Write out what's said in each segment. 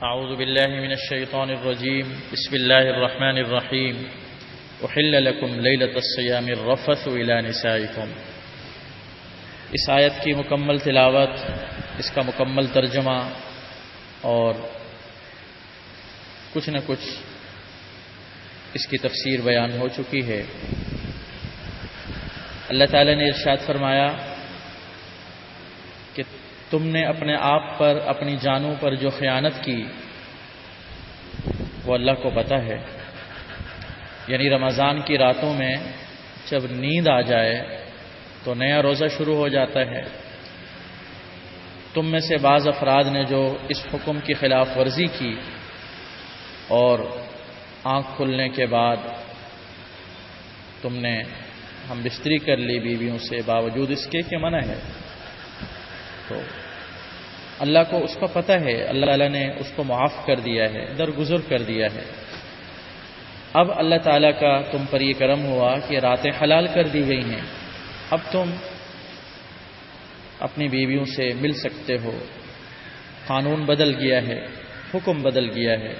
اعوذ باللہ من الشیطان الرجیم بسم اللہ الرحمن الرحیم احل لکم لیلۃ الصیام الرفث الی نسائکم۔ اس آیت کی مکمل تلاوت، اس کا مکمل ترجمہ اور کچھ نہ کچھ اس کی تفسیر بیان ہو چکی ہے۔ اللہ تعالی نے ارشاد فرمایا کہ تم نے اپنے آپ پر، اپنی جانوں پر جو خیانت کی وہ اللہ کو پتہ ہے۔ یعنی رمضان کی راتوں میں جب نیند آ جائے تو نیا روزہ شروع ہو جاتا ہے۔ تم میں سے بعض افراد نے جو اس حکم کی خلاف ورزی کی اور آنکھ کھلنے کے بعد تم نے ہم بستری کر لی بیویوں سے، باوجود اس کے کہ منع ہے، تو اللہ کو اس کا پتہ ہے، اللہ تعالیٰ نے اس کو معاف کر دیا ہے، درگزر کر دیا ہے۔ اب اللہ تعالیٰ کا تم پر یہ کرم ہوا کہ راتیں حلال کر دی گئی ہیں، اب تم اپنی بیویوں سے مل سکتے ہو۔ قانون بدل گیا ہے، حکم بدل گیا ہے،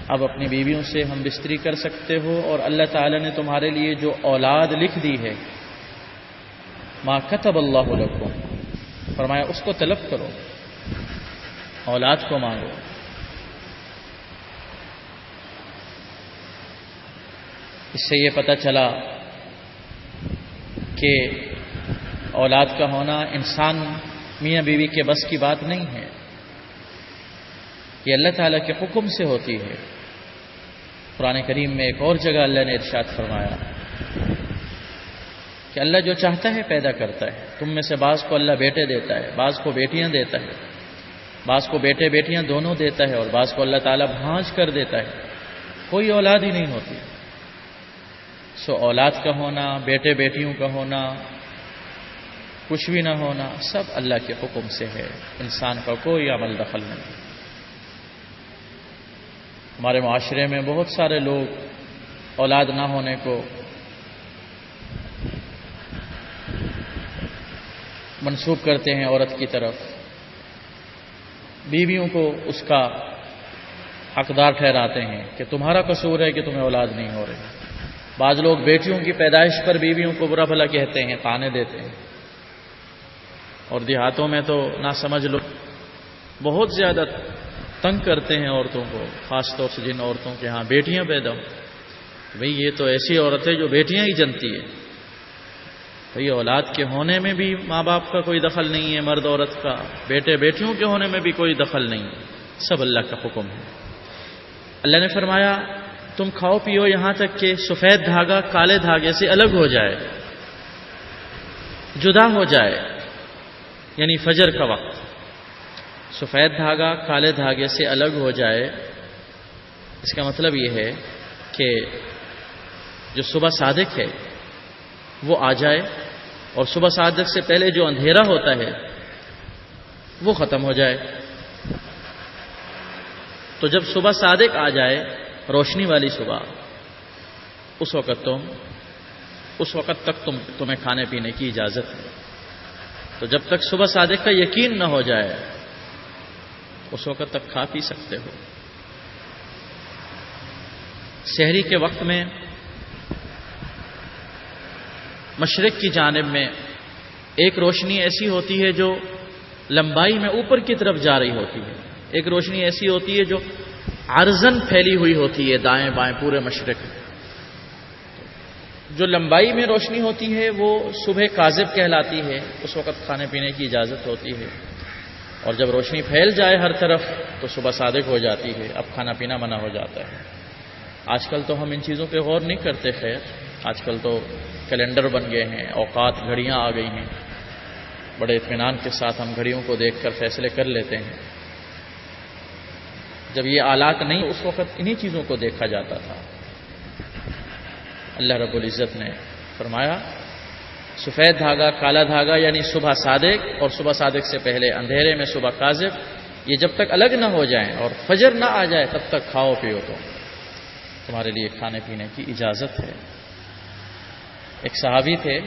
اب اپنی بیویوں سے ہم بستری کر سکتے ہو، اور اللہ تعالیٰ نے تمہارے لیے جو اولاد لکھ دی ہے، ما کتب اللہ لکم، فرمایا اس کو طلب کرو، اولاد کو مانگو۔ اس سے یہ پتہ چلا کہ اولاد کا ہونا انسان میاں بیوی کے بس کی بات نہیں ہے، یہ اللہ تعالیٰ کے حکم سے ہوتی ہے۔ قرآن کریم میں ایک اور جگہ اللہ نے ارشاد فرمایا کہ اللہ جو چاہتا ہے پیدا کرتا ہے۔ تم میں سے بعض کو اللہ بیٹے دیتا ہے، بعض کو بیٹیاں دیتا ہے، بعض کو بیٹے بیٹیاں دونوں دیتا ہے، اور بعض کو اللہ تعالیٰ بھانج کر دیتا ہے، کوئی اولاد ہی نہیں ہوتی۔ سو اولاد کا ہونا، بیٹے بیٹیوں کا ہونا، کچھ بھی نہ ہونا، سب اللہ کے حکم سے ہے، انسان کا کوئی عمل دخل نہیں۔ ہمارے معاشرے میں بہت سارے لوگ اولاد نہ ہونے کو منسوب کرتے ہیں عورت کی طرف، بیویوں کو اس کا حقدار ٹھہراتے ہیں کہ تمہارا قصور ہے کہ تمہیں اولاد نہیں ہو رہی۔ بعض لوگ بیٹیوں کی پیدائش پر بیویوں کو برا بھلا کہتے ہیں، طعنے دیتے ہیں، اور دیہاتوں میں تو نہ سمجھ لو بہت زیادہ تنگ کرتے ہیں عورتوں کو، خاص طور سے جن عورتوں کے ہاں بیٹیاں پیدا ہوں۔ بھئی یہ تو ایسی عورت ہے جو بیٹیاں ہی جنتی ہے۔ بھئی اولاد کے ہونے میں بھی ماں باپ کا کوئی دخل نہیں ہے، مرد عورت کا، بیٹے بیٹیوں کے ہونے میں بھی کوئی دخل نہیں ہے، سب اللہ کا حکم ہے۔ اللہ نے فرمایا تم کھاؤ پیو یہاں تک کہ سفید دھاگا کالے دھاگے سے الگ ہو جائے، جدا ہو جائے، یعنی فجر کا وقت سفید دھاگا کالے دھاگے سے الگ ہو جائے۔ اس کا مطلب یہ ہے کہ جو صبح صادق ہے وہ آ جائے، اور صبح صادق سے پہلے جو اندھیرا ہوتا ہے وہ ختم ہو جائے۔ تو جب صبح صادق آ جائے، روشنی والی صبح، اس وقت تک تمہیں کھانے پینے کی اجازت ہے۔ تو جب تک صبح صادق کا یقین نہ ہو جائے اس وقت تک کھا پی سکتے ہو۔ سحری کے وقت میں مشرق کی جانب میں ایک روشنی ایسی ہوتی ہے جو لمبائی میں اوپر کی طرف جا رہی ہوتی ہے، ایک روشنی ایسی ہوتی ہے جو عرضاً پھیلی ہوئی ہوتی ہے دائیں بائیں پورے مشرق میں۔ جو لمبائی میں روشنی ہوتی ہے وہ صبح کاذب کہلاتی ہے، اس وقت کھانے پینے کی اجازت ہوتی ہے، اور جب روشنی پھیل جائے ہر طرف تو صبح صادق ہو جاتی ہے، اب کھانا پینا منع ہو جاتا ہے۔ آج کل تو ہم ان چیزوں پہ غور نہیں کرتے، خیر آج کل تو کیلنڈر بن گئے ہیں، اوقات گھڑیاں آ گئی ہیں، بڑے اطمینان کے ساتھ ہم گھڑیوں کو دیکھ کر فیصلے کر لیتے ہیں۔ جب یہ آلات نہیں اس وقت انہی چیزوں کو دیکھا جاتا تھا۔ اللہ رب العزت نے فرمایا سفید دھاگا کالا دھاگا، یعنی صبح صادق اور صبح صادق سے پہلے اندھیرے میں صبح کاذب، یہ جب تک الگ نہ ہو جائیں اور فجر نہ آ جائے تب تک کھاؤ پیو، تو تمہارے لیے کھانے پینے کی اجازت ہے۔ ایک صحابی تھے،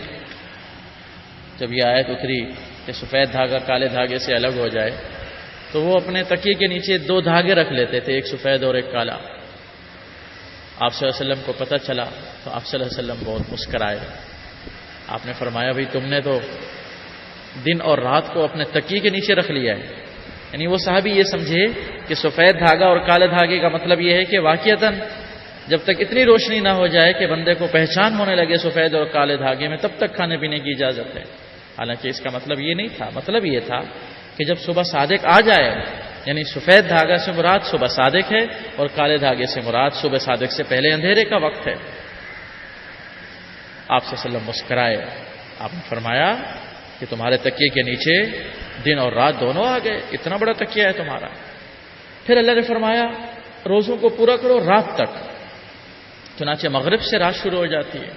جب یہ آیت اتری کہ سفید دھاگا کالے دھاگے سے الگ ہو جائے تو وہ اپنے تکیے کے نیچے 2 دھاگے رکھ لیتے تھے، ایک سفید اور ایک کالا۔ آپ صلی اللہ علیہ وسلم کو پتہ چلا تو آپ صلی اللہ علیہ وسلم بہت مسکرائے۔ آپ نے فرمایا بھائی تم نے تو دن اور رات کو اپنے تکیے کے نیچے رکھ لیا ہے۔ یعنی وہ صحابی یہ سمجھے کہ سفید دھاگا اور کالے دھاگے کا مطلب یہ ہے کہ واقعتاً جب تک اتنی روشنی نہ ہو جائے کہ بندے کو پہچان ہونے لگے سفید اور کالے دھاگے میں، تب تک کھانے پینے کی اجازت ہے۔ حالانکہ اس کا مطلب یہ نہیں تھا، مطلب یہ تھا کہ جب صبح صادق آ جائے، یعنی سفید دھاگا سے مراد صبح صادق ہے اور کالے دھاگے سے مراد صبح صادق سے پہلے اندھیرے کا وقت ہے۔ آپ صلی اللہ علیہ وسلم مسکرائے، آپ نے فرمایا کہ تمہارے تکیے کے نیچے دن اور رات دونوں آ گئے، اتنا بڑا تکیہ ہے تمہارا۔ پھر اللہ نے فرمایا روزوں کو پورا کرو رات تک۔ چنانچہ مغرب سے رات شروع ہو جاتی ہے،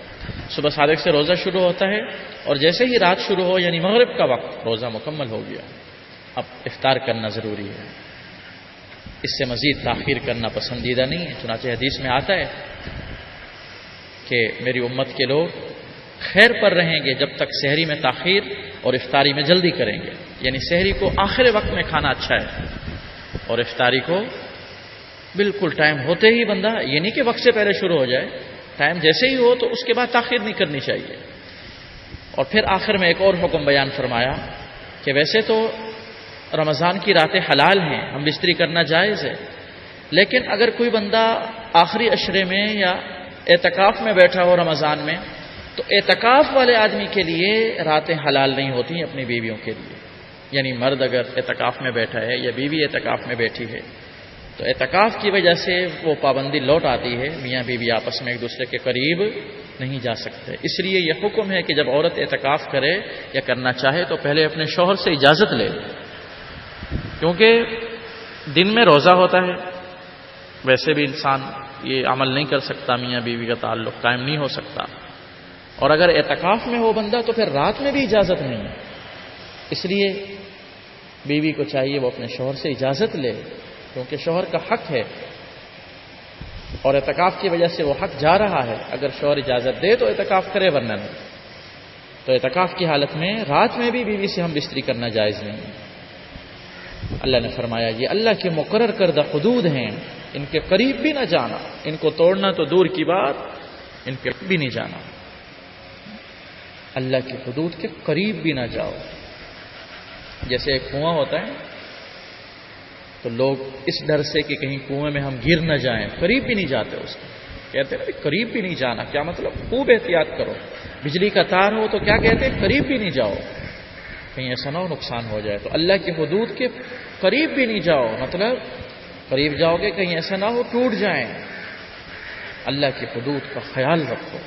صبح صادق سے روزہ شروع ہوتا ہے اور جیسے ہی رات شروع ہو یعنی مغرب کا وقت، روزہ مکمل ہو گیا۔ اب افطار کرنا ضروری ہے، اس سے مزید تاخیر کرنا پسندیدہ نہیں ہے۔ چنانچہ حدیث میں آتا ہے کہ میری امت کے لوگ خیر پر رہیں گے جب تک سحری میں تاخیر اور افطاری میں جلدی کریں گے۔ یعنی سحری کو آخر وقت میں کھانا اچھا ہے اور افطاری کو بالکل ٹائم ہوتے ہی بندہ، یہ نہیں کہ وقت سے پہلے شروع ہو جائے، ٹائم جیسے ہی ہو تو اس کے بعد تاخیر نہیں کرنی چاہیے۔ اور پھر آخر میں ایک اور حکم بیان فرمایا کہ ویسے تو رمضان کی راتیں حلال ہیں، ہم بستری کرنا جائز ہے، لیکن اگر کوئی بندہ آخری عشرے میں یا اعتکاف میں بیٹھا ہو رمضان میں، تو اعتکاف والے آدمی کے لیے راتیں حلال نہیں ہوتی اپنی بیویوں کے لیے۔ یعنی مرد اگر اعتکاف میں بیٹھا ہے یا بیوی اعتکاف میں بیٹھی ہے تو اعتکاف کی وجہ سے وہ پابندی لوٹ آتی ہے، میاں بیوی آپس میں ایک دوسرے کے قریب نہیں جا سکتے۔ اس لیے یہ حکم ہے کہ جب عورت اعتکاف کرے یا کرنا چاہے تو پہلے اپنے شوہر سے اجازت لے، کیونکہ دن میں روزہ ہوتا ہے، ویسے بھی انسان یہ عمل نہیں کر سکتا، میاں بیوی کا تعلق قائم نہیں ہو سکتا، اور اگر اعتکاف میں ہو بندہ تو پھر رات میں بھی اجازت نہیں ہے۔ اس لیے بیوی کو چاہیے وہ اپنے شوہر سے اجازت لے، کیونکہ شوہر کا حق ہے اور اعتکاف کی وجہ سے وہ حق جا رہا ہے۔ اگر شوہر اجازت دے تو اعتکاف کرے، ورنہ نہیں۔ تو اعتکاف کی حالت میں رات میں بھی بیوی سے ہم بستری کرنا جائز نہیں ہے۔ اللہ نے فرمایا یہ اللہ کے مقرر کردہ حدود ہیں، ان کے قریب بھی نہ جانا، ان کو توڑنا تو دور کی بات، ان کے بھی نہیں جانا۔ اللہ کی حدود کے قریب بھی نہ جاؤ۔ جیسے ایک کنواں ہوتا ہے تو لوگ اس ڈر سے کہ کہیں کنویں میں ہم گر نہ جائیں قریب بھی نہیں جاتے، اس کے کہتے ہیں قریب بھی نہیں جانا، کیا مطلب؟ خوب احتیاط کرو۔ بجلی کا تار ہو تو کیا کہتے ہیں؟ قریب بھی نہیں جاؤ، کہیں ایسا نہ ہو نقصان ہو جائے۔ تو اللہ کی حدود کے قریب بھی نہیں جاؤ، مطلب قریب جاؤ گے کہیں ایسا نہ ہو ٹوٹ جائیں۔ اللہ کی حدود کا خیال رکھو،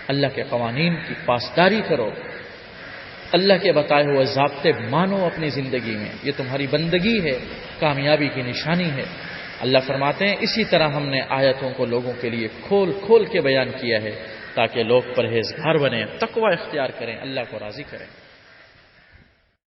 اللہ کے قوانین کی پاسداری کرو، اللہ کے بتائے ہوئے ضابطے مانو اپنی زندگی میں، یہ تمہاری بندگی ہے، کامیابی کی نشانی ہے۔ اللہ فرماتے ہیں اسی طرح ہم نے آیتوں کو لوگوں کے لیے کھول کھول کے بیان کیا ہے تاکہ لوگ پرہیزگار بنیں، تقوی اختیار کریں، اللہ کو راضی کریں۔